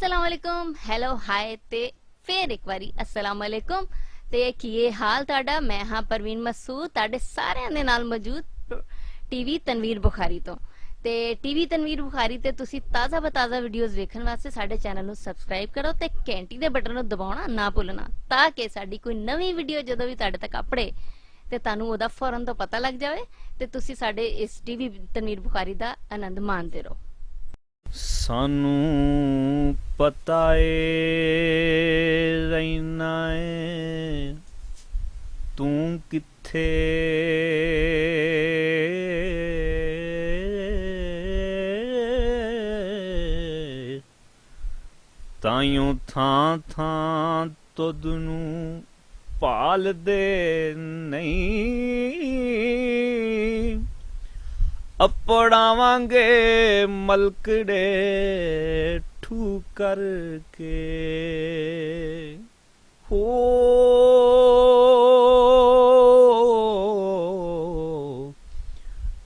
अस्सलाम वालेकुम hello hi ते फिर एक बारी अस्सलाम वालेकुम ते की हाल ताड़ा। मैं हाँ परवीन मसूद ताड़े सारे दे नाल मौजूद टीवी तनवीर बुखारी तो ते टीवी तनवीर बुखारी ते तुसी ताज़ा बताज़ा वीडियोस देखने वास्ते साडे चैनल नु सब्सक्राइब करो ते घंटी दे बटन नु दबाना ना भुलना ताकि साडी कोई नवी वीडियो जदों भी ताड़े तक अपड़े ते तानू ओदा फौरन तो पता लग जाए ते तुसी साडे इस टीवी तनवीर बुखारी दा आनंद माणदे रहो। सानू पता रहना है तू किथे ताइयों थां थां तुद नू भाल दे नहीं अपड़ावांगे मलकड़े ठू करके हो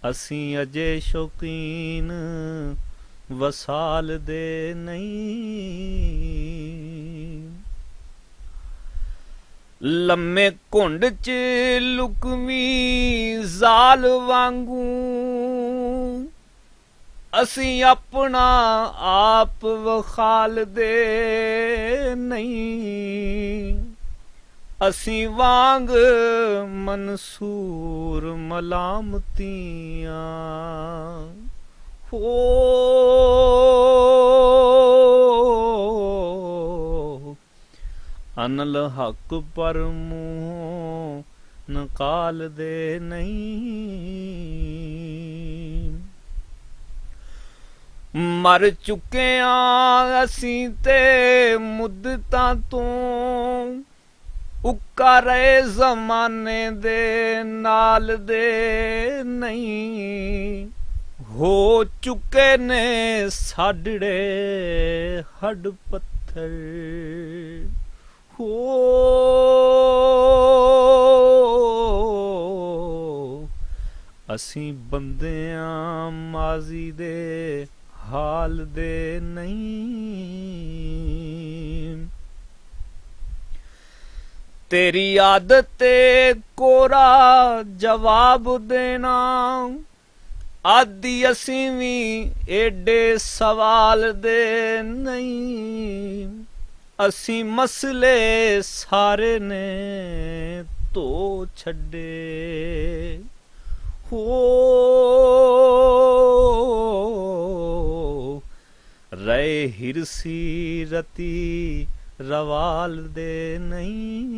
असी अजे शौकीन वसाल दे नहीं लम्मे घुंड च लुकवी जाल वांगू असी अपना आप वखाल दे नहीं असी वांग मंसूर मलामतियां हो अनल हक पर मुंह नकाल दे नहीं मर चुके असी ते मुद्दतां तो उक्का रहे जमाने दे नाल दे नहीं हो चुके ने साडड़े हड पत्थर हो असी बंदियां माजी दे हाल दे नहीं तेरी आदत कोरा जवाब देना आदि असी भी एडे सवाल दे नहीं असी मसले सारे ने तो छड़े हो रे हिरसी रती रवाल दे नहीं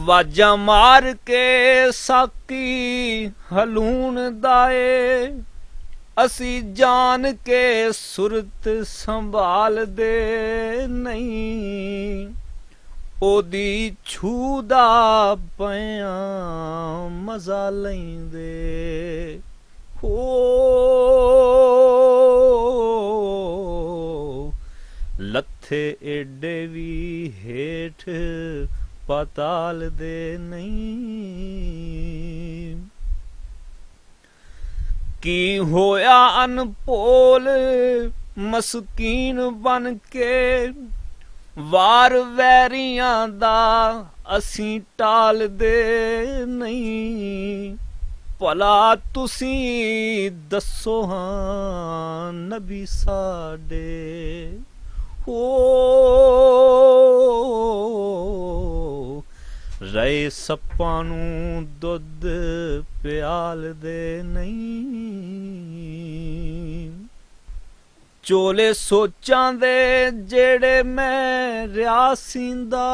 वाजा मार के साकी हलून दाए असी जान के सुरत संभाल दे नहीं ओदी छूदा पिया मजा लैंदे हो लथे एडे भी हेठ पाताल दे नहीं की होया अनपोल मस्कीन बन के वार वैरियां दा असी टाल दे नहीं भला तुसी दसो हाँ नबी साडे हो रे सप्पां नू दुध प्याल दे नहीं चोले सोचां दे जेड़े मैं रियासींदा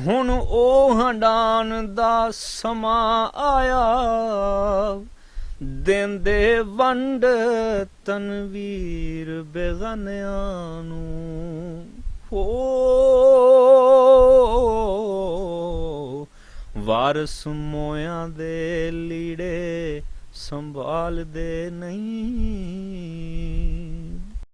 हुण ओ हंडान दा समा आया देंदे वंड तनवीर बेगानियां नू हो वारस मोयां दे लीड़े संभाल दे नहीं